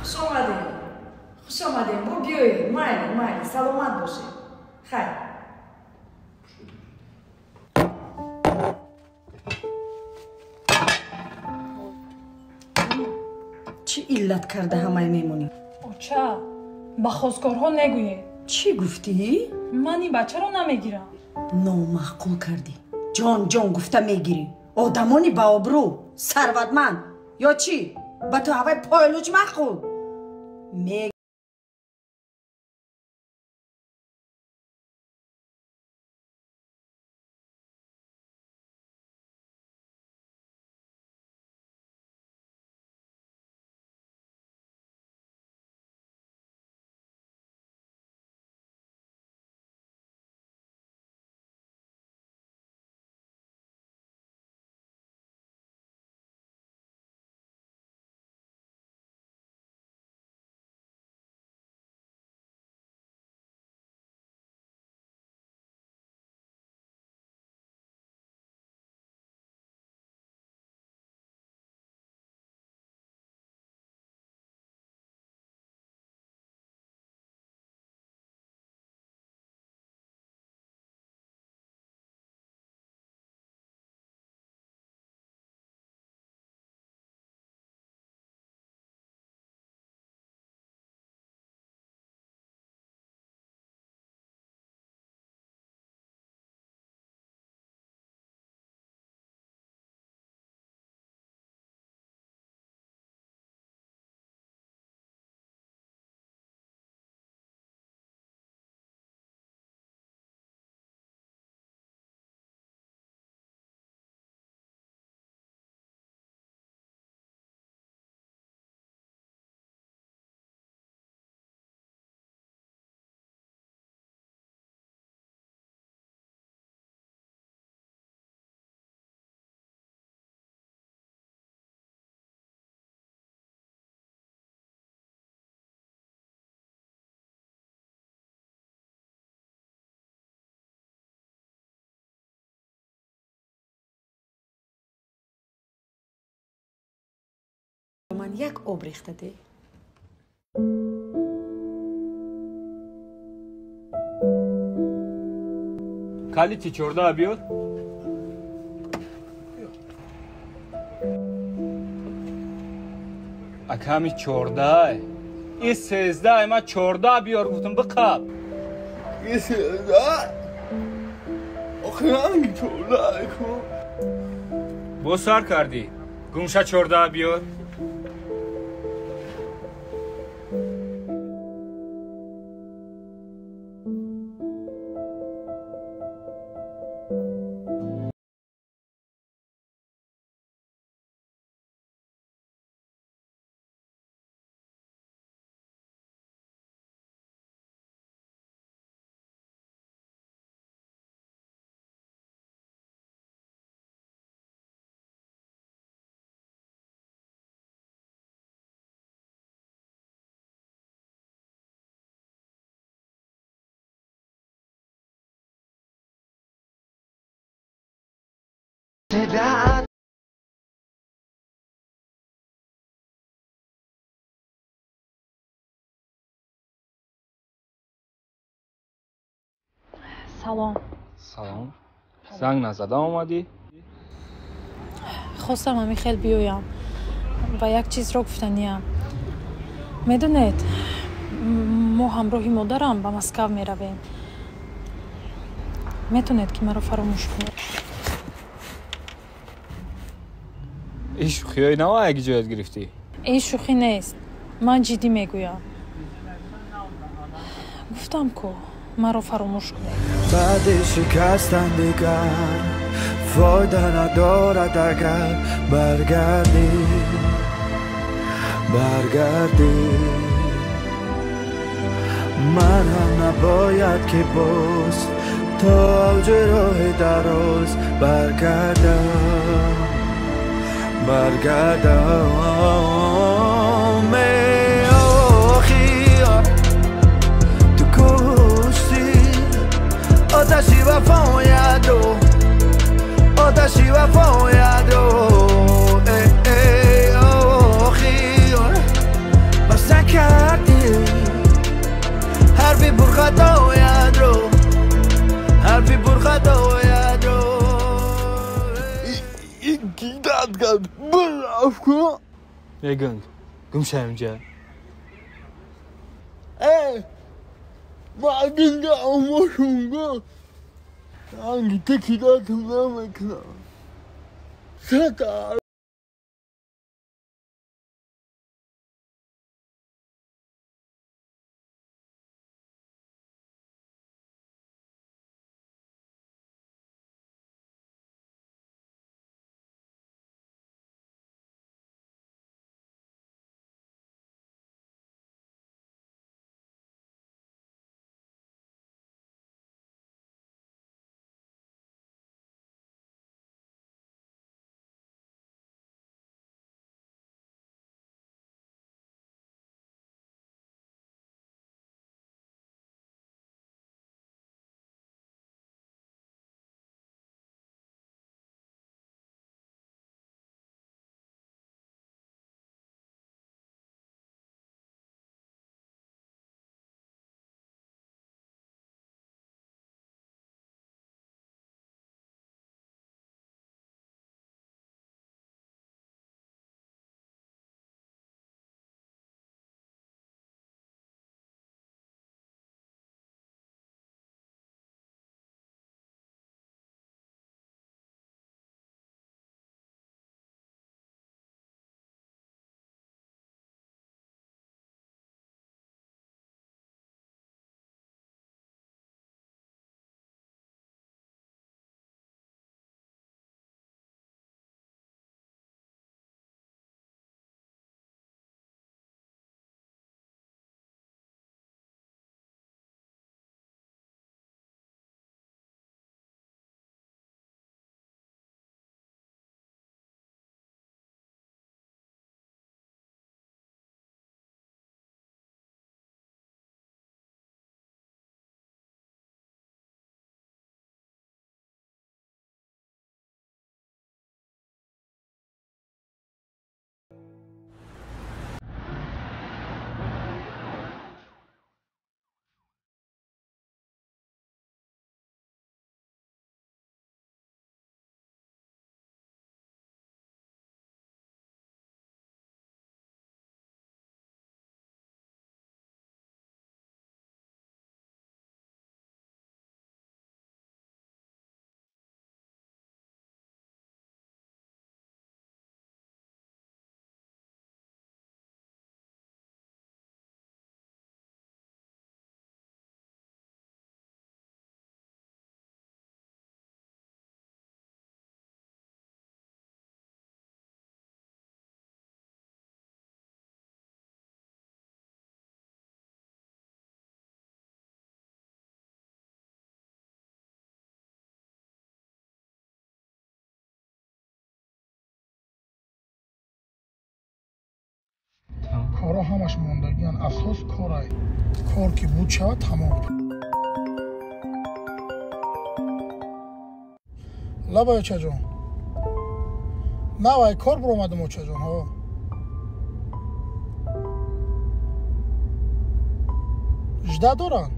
خوش آمدین با بیایید مایلی سلامت باشه خیر چی علت کرده همه میمونی؟ اوچا با خواستگارها نگویی چی گفتی؟ من این بچه رو نمیگیرم نامعقول کردی جان گفته میگیری آدمانی با آبرو ثروتمند یا چی؟ با تو هوای پایلوچ معقول من یک آب ریخته دی کالیتی 14 بیاد اکامی 14 این 13 ما 14 بیار گفتم بقاب این 13 آخه هنگی 14 کن بسار کردی گمشه 14 بیار سلام زنگ نزده آمدی؟ خواستم همین خیلی بیایم و یک چیز رو گفتنیم میدونید ما همراهی مادرم به مسکو میرویم میتونید که مرا فراموش کنید این شوخی های نوع اگه جایت گرفتی؟ این شوخی نیست من جدی میگویم گفتم که مرا فراموش کنید بعد شکستن دیگر فایده ندارد اگر برگردی من هم نباید که باز تا اوج راه دراز برگردم تو کشتی آتشی وفایدو ای آخی بسن گیداد کرد براف کن نگنگ گمشه اینجا بعد اینجا آماشونگا hangi tekidatım vermekle sakar کارا همش موندگیان اساس کارای کار که بود شود تمام لبای چه جون نوای کار بر اومدم و چه جون ها اجده دارن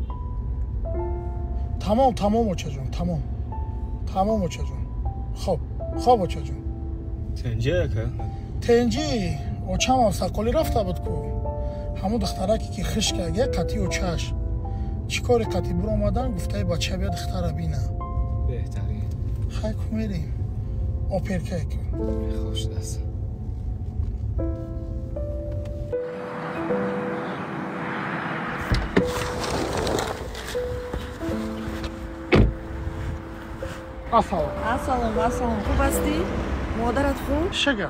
تمام و چه جون تمام و چه جون خواب و چه جون تنجه که تنجی اوچم هم سقالی رفته بود که همون دخترکی که خشک اگه قطعی اوچهش چی کاری قطعی برو آمدن گفته بچه بیا دختره بینه بهتری خیلی که میریم آپرکه که خوش دست Assalomu خوب هستی؟ مادرت خوب؟ شگر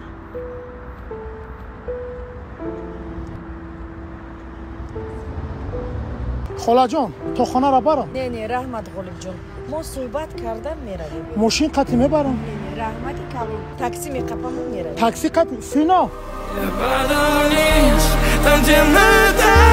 خاله جان تو خانه را برم نه رحمت غالب جان ما صحبت کردن میرویم ماشین قطعی میبرم نه رحمتی کلو تاکسی میقپم میرویم تاکسی قطعی سینا بدانیش تنجه مده